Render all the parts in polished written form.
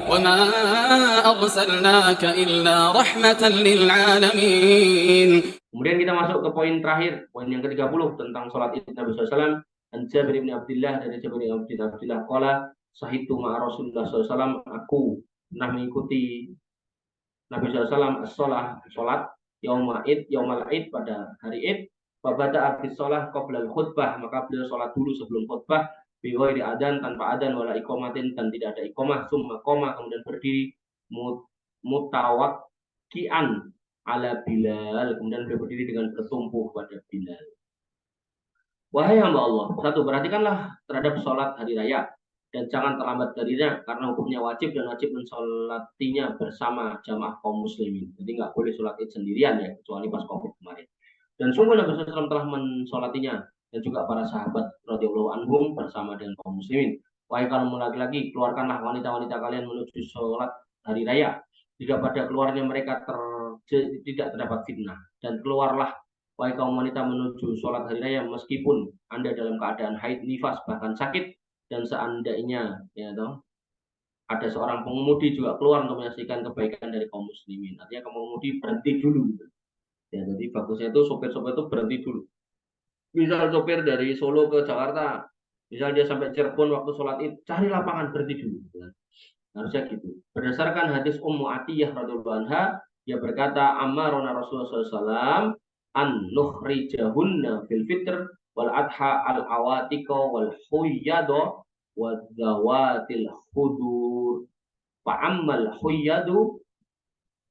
وما أرسلناك إلا رحمة للعالمين. Kemudian kita masuk ke poin terakhir, poin yang ke-30 tentang sholat id Nabi SAW. Jabir bin Abdullah, dari Jabir bin Abdullah qala sahibtu ma'a Rasulullah SAW, aku pernah mengikuti Nabi SAW sholat yaumal id pada hari id. Fabada abis sholat qoblal khutbah, maka beliau sholat dulu sebelum khutbah, bighairi adzan, tanpa adzan, wala iqamatin, dan tidak ada iqamah, summa qoma, kemudian berdiri mutawakkian ala Bilal, kemudian beliau berdiri dengan bertumpu pada Bilal. Wahai hamba Allah, satu, perhatikanlah terhadap sholat hari raya dan jangan terlambat darinya, karena hukumnya wajib dan wajib mensolatinya bersama jamaah kaum muslimin. Jadi nggak boleh sholat id sendirian ya, kecuali pas COVID kemarin. Dan sungguh Nabi SAW telah mensolatinya dan juga para sahabat radhiyallahu anhum bersama dengan kaum muslimin. Wahai kaum laki-laki, keluarkanlah wanita-wanita kalian menuju sholat hari raya. Jika pada keluarnya mereka tidak terdapat fitnah, dan keluarlah wahai kaum wanita menuju sholat hari raya meskipun Anda dalam keadaan haid, nifas, bahkan sakit, dan seandainya ya toh ada seorang pengemudi juga keluar untuk menyaksikan kebaikan dari kaum muslimin. Artinya kaum pengemudi berhenti dulu gitu. Ya, jadi bagusnya itu sopir-sopir itu berhenti dulu. Misal sopir dari Solo ke Jakarta, misal dia sampai Cirebon waktu sholat id, cari lapangan, berhenti dulu. Ya. Harusnya gitu. Berdasarkan hadis Ummu Atiyah radhiyallahu anha, dia berkata, amarona Rasulullah SAW an nukhrijahunna fil fitr wal adha al awatiqa wal huyyado wal zawatil hudur. Fa'ammal huyyadu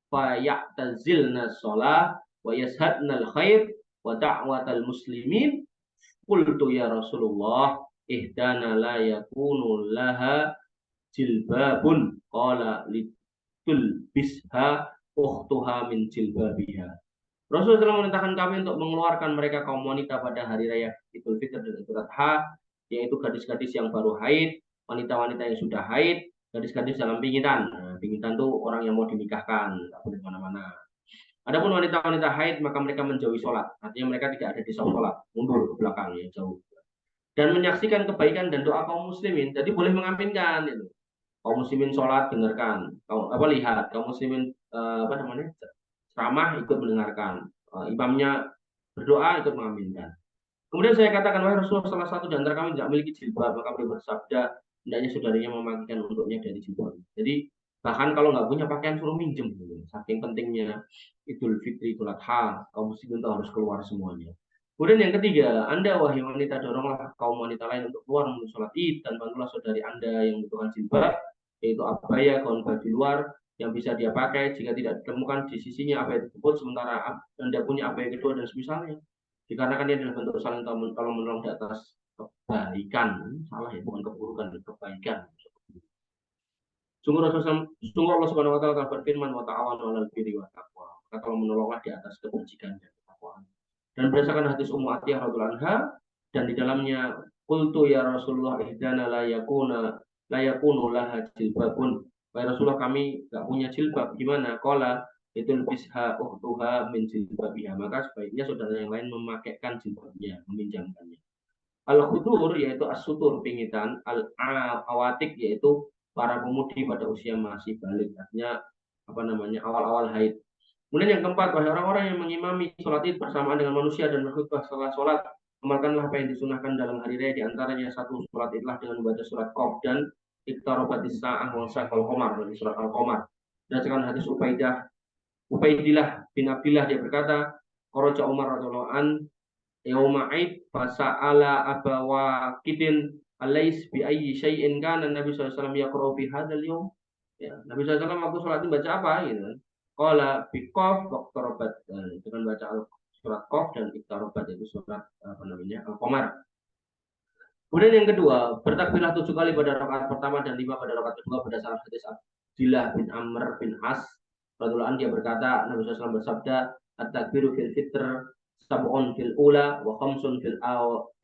fayatazilna sholah wa yashadna al khair wa da'watal muslimin. Qultu ya Rasulullah, ihdana la yakunu laha jilbabun, qala litul bisha ukhtuha min jilbabiha. Rasulullah telah memerintahkan kami untuk mengeluarkan mereka kaum wanita pada hari raya Idul Fitri dan Idul Adha, yaitu gadis-gadis yang baru haid, wanita-wanita yang sudah haid, gadis-gadis dalam pingitan. Nah, pingitan itu orang yang mau dinikahkan, nggak boleh kemana-mana. Adapun wanita-wanita haid, maka mereka menjauhi sholat. Artinya mereka tidak ada di sholat, mundur ke belakang ya, jauh. Dan menyaksikan kebaikan dan doa kaum muslimin. Jadi boleh mengaminkan itu. Kaum muslimin sholat, dengarkan. Lihat. Kaum muslimin ceramah, ikut mendengarkan. Imamnya berdoa, ikut mengaminkan. Kemudian saya katakan, wahai Rasulullah, salah satu di antara kami tidak memiliki jilbab, maka beliau bersabda, hendaknya saudarinya memakaikan untuknya dari jilbab. Jadi bahkan kalau nggak punya pakaian suruh minjem. Saking pentingnya Idul Fitri, Idul Adha, kaum muslimin itu harus keluar semuanya. Kemudian yang ketiga, Anda wahai wanita, doronglah kaum wanita lain untuk keluar menuju sholat id, dan bantulah saudari Anda yang membutuhkan jilbab, yaitu abaya, kaun baju luar yang bisa dia pakai jika tidak ditemukan di sisinya abaya tersebut, sementara Anda punya abaya kedua dan semisalnya. Dikarenakan dia adalah bentuk saling tolong menolong di atas kebaikan. Salah ya, bukan keburukan, kebaikan. Sungguh Allah Subhanahu wa taala telah berfirman, wa ta'awanu 'alal birri wat taqwa. Maka tolong menolonglah di atas kebajikan dan ketakwaan. Dan berdasarkan hadis Ummu Atiyah radhiyallahu anha, dan di dalamnya qultu ya Rasulullah ihdana la yakunu laha jilbabun. Wahai Rasulullah, kami enggak punya jilbab. Gimana? Qala itu bisha ukhtuha min jilbabiha. Maka sebaiknya saudara yang lain memakaikan jilbabnya, meminjamkannya. Al-khudur yaitu as-sutur, pingitan, al-awatik yaitu para pemudi pada usia masih balik, artinya awal-awal haid. Kemudian yang keempat, wahai orang-orang yang mengimami sholat id bersamaan dengan manusia dan berkhutbah setelah sholat, amalkanlah apa yang disunahkan dalam hari raya, di antaranya satu, sholat idlah dengan membaca surat Qaf dan iqtarabatis sa'ah wa syaqal qamar, dari surat Al-Qamar. Berdasarkan hadis Ubaidillah bin Abdillah, dia berkata, kharaja Umar radhiyallahu an yauma id fasa'ala abawa kidin alais bi ayyi syai'in kana Nabi sallallahu alaihi wasallam yaqra'u fi hadzal yaum. Ya, Nabi sallallahu alaihi wasallam waktu sholat itu baca apa gitu. Qala bi qaf waqtarabat, dengan baca surat Qaf dan iqtarabat, itu surat Al-Qamar. Kemudian yang kedua, bertakbirlah 7 kali pada rakaat pertama dan 5 pada rakaat kedua berdasarkan hadis Abdillah bin Amr bin As radhiyallahu anhu, dia berkata, Nabi sallallahu alaihi wasallam bersabda, at-takbiru fil fitr sab'un fil ula wa khamsun fil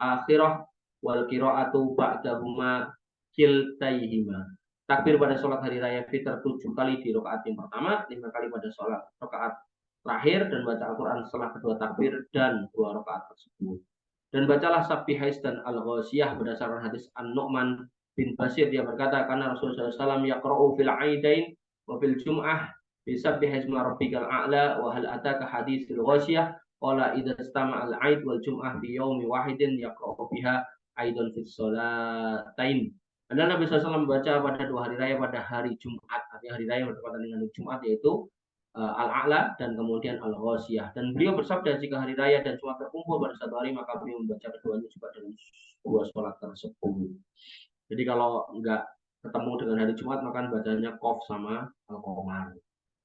akhirah wal qira'atu ba'dahuma kiltaihima. Takbir pada sholat hari raya fitr 7 kali di rakaat yang pertama, 5 kali pada sholat rakaat terakhir, dan baca Al-Quran setelah kedua takbir dan 2 rakaat tersebut. Dan bacalah Sabbihais dan Al-Ghashiyah berdasarkan hadis An-Nu'man bin Basir, dia berkata karena Rasulullah SAW yaqra'u fil aidain wa fil jum'ah bisabbihi isma rabbikal a'la wa hal ataka haditsul ghasyiyah qala idza istama'al aid wal jum'ah fi yaumi wahidin yaqra'u biha aidan fis shalatain. Adalah Nabi SAW membaca pada 2 hari raya pada hari Jumat, artinya hari raya bertepatan dengan hari Jumat, yaitu Al-A'la dan kemudian Al-Ghasyiyah. Dan beliau bersabda jika hari raya dan Jumat terkumpul pada satu hari maka beliau membaca keduanya juga dengan 2 sholat tersebut. Jadi kalau enggak ketemu dengan hari Jumat maka bacanya Qaf sama Al-Qamar.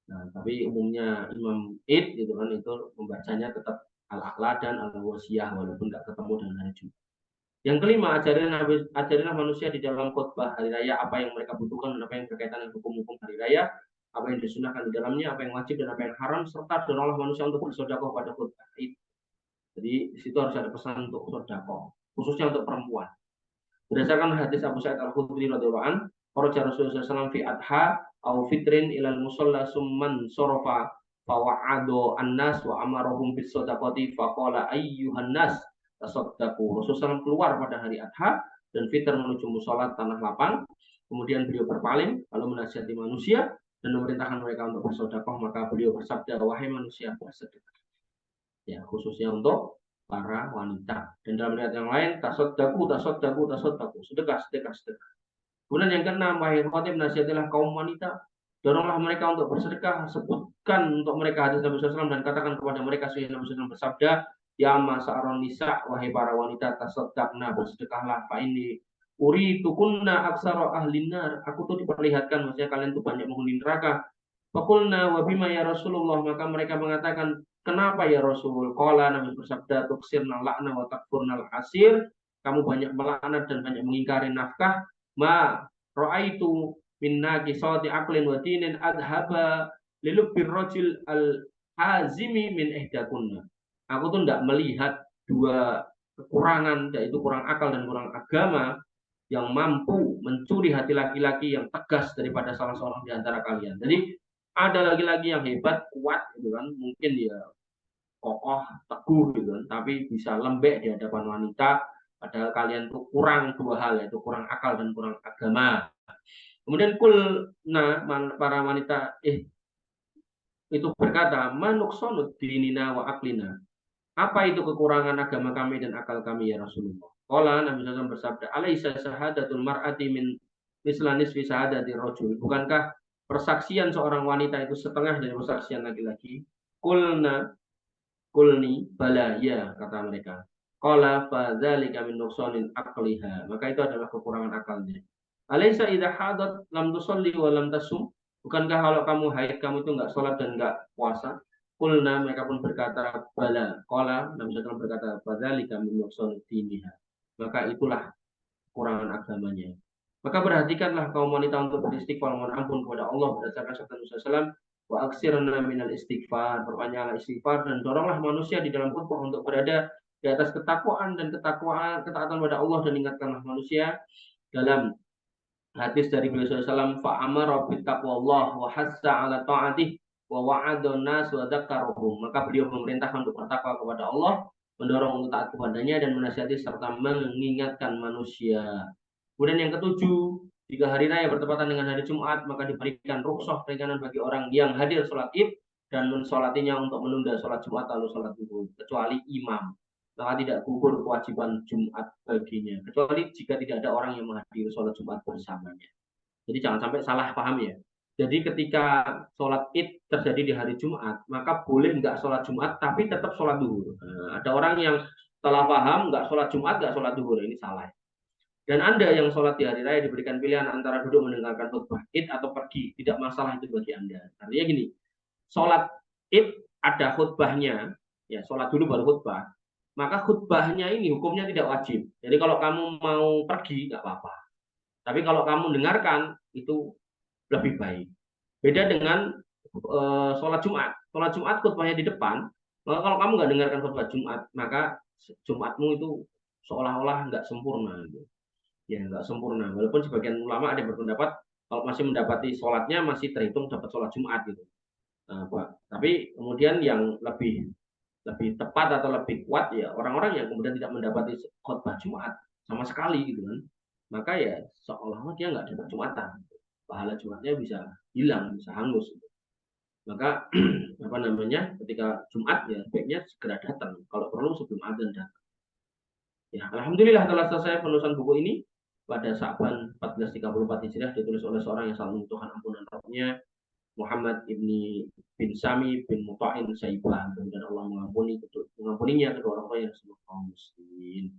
Nah, tapi umumnya Imam Id gitu kan itu membacanya tetap Al-A'la dan Al-Ghasyiyah walaupun enggak ketemu dengan hari Jumat. Yang kelima, ajarilah manusia di dalam khutbah hari raya apa yang mereka butuhkan dan apa yang berkaitan dengan hukum-hukum hari raya, apa yang disunahkan di dalamnya, apa yang wajib dan apa yang haram, serta doronglah manusia untuk bersedekah pada khutbah Id. Jadi di situ harus ada pesan untuk sedekah, khususnya untuk perempuan. Berdasarkan hadis Abu Sa'id Al-Khudri radhiyallahu anhu, kharaja Rasulullah SAW fi adha au fitrin ilal musalla summan sorofa fawa'adu an-nas wa amarahum bis sadaqati faqala ayyuhan nas tasaddaqu. Rasulullah SAW keluar pada hari adha dan fitr menuju musola tanah lapang. Kemudian beliau berpaling lalu menasihati manusia dan memerintahkan mereka untuk bersedekah, maka beliau bersabda, wahai manusia, bersedekah. Ya, khususnya untuk para wanita. Dan dalam riwayat yang lain, tasaddaku, sedekah. Kemudian yang keenam, wahai khatib, nasihatilah kaum wanita, doronglah mereka untuk bersedekah, sebutkan untuk mereka hadis Nabi SAW dan katakan kepada mereka sehingga Nabi SAW bersabda, ya masa'aron nisa, wahai para wanita, tasaddaqna, bersedekahlah, fa ini uri tukunna aksara ahlinar, aku tuh diperlihatkan, maksudnya kalian tuh banyak menghuni neraka. Fakulna wabima ya Rasulullah, maka mereka mengatakan, kenapa ya Rasul? Qala, Nabi bersabda, tuksirna la'na wa takfurnal asir, kamu banyak melaknat dan banyak mengingkari nafkah. Ma ra'aitu min naqisati aqlin wa dinin adhaba lilubbir rajul al hazimi min ihdakunna. Aku tuh tidak melihat dua kekurangan, yaitu kurang akal dan kurang agama, yang mampu mencuri hati laki-laki yang tegas daripada salah seorang di antara kalian. Jadi ada laki-laki yang hebat, kuat gitu kan, mungkin dia kokoh, teguh gitu kan, tapi bisa lembek di hadapan wanita, padahal kalian tuh kurang 2 hal, yaitu kurang akal dan kurang agama. Kemudian para wanita itu berkata, manuksonut dinina wa aklina. Apa itu kekurangan agama kami dan akal kami ya Rasulullah? Qala, Nabi SAW bersabda, alaisa syahadatul mar'ati min mislanis fi syahadati rajul. Bukankah persaksian seorang wanita itu setengah dari persaksian laki-laki? Kulni bala, ya, kata mereka. Qala fa dzalika min nuqsanin aqliha. Maka itu adalah kekurangan akalnya. Alaysa idza hadat lam tusalli wa lam tasum? Bukankah kalau kamu haid kamu itu enggak sholat dan enggak puasa? Kulna, mereka pun berkata bala. Qala, Nabi SAW berkata fa dzalika min nuqsanin diniha. Maka itulah kekurangan agamanya. Maka perhatikanlah kaum wanita untuk beristighfar mohon ampun kepada Allah berdasarkan sabda Nabi SAW, wa aksirna minal istighfar, perpanjanglah istighfar dan doronglah manusia di dalam khutbah untuk berada di atas ketakwaan dan ketaatan kepada Allah dan ingatkanlah manusia dalam hadis dari beliau SAW, fa amara bit taqwallah wa hassa ala ta'atih wa wa'adun nas wa dzakkarahum. Maka beliau memerintahkan untuk bertakwa kepada Allah, mendorong untuk taat kepadanya dan menasihati serta mengingatkan manusia. Kemudian yang ketujuh, jika hari raya bertepatan dengan hari Jumat, maka diberikan rukhsah keringanan bagi orang yang hadir sholat id dan mensolatinya untuk menunda sholat Jumat lalu sholat zuhur, kecuali imam. Maka tidak gugur kewajiban Jumat baginya, kecuali jika tidak ada orang yang menghadiri sholat Jumat bersamanya. Jadi jangan sampai salah paham ya. Jadi ketika sholat id terjadi di hari Jumat, maka boleh nggak sholat Jumat, tapi tetap sholat zuhur. Nah, ada orang yang salah paham, nggak sholat Jumat, nggak sholat zuhur, ini salah. Dan Anda yang sholat di hari raya diberikan pilihan antara duduk mendengarkan khutbah id atau pergi. Tidak masalah itu bagi Anda. Artinya gini, sholat id ada khutbahnya, ya sholat dulu baru khutbah. Maka khutbahnya ini hukumnya tidak wajib. Jadi kalau kamu mau pergi, nggak apa-apa. Tapi kalau kamu dengarkan, itu lebih baik. Beda dengan sholat Jumat. Sholat Jumat khutbahnya di depan, maka kalau kamu nggak dengarkan khutbah Jumat, maka Jumatmu itu seolah-olah nggak sempurna. Gitu. Ya nggak sempurna. Walaupun sebagian ulama ada yang berpendapat kalau masih mendapati sholatnya masih terhitung dapat sholat Jumat gitu. Nah, tapi kemudian yang lebih tepat atau lebih kuat ya orang-orang yang kemudian tidak mendapati khutbah Jumat sama sekali gitu kan. maka ya seolah-olah dia nggak dapat Jumatan, pahala Jumatnya bisa hilang, bisa hangus. Maka apa namanya, ketika Jumat ya sebaiknya segera datang, kalau perlu sebelum adzan datang. Ya, alhamdulillah telah selesai penulisan buku ini pada Sa'ban 1434 Hijriah, ditulis oleh seorang yang selalu membutuhkan ampunan rohnya, Muhammad bin Sami bin Muta'in Saibah. Kemudian Allah mengampuninya kedua orang tua yang semua kaum muslimin.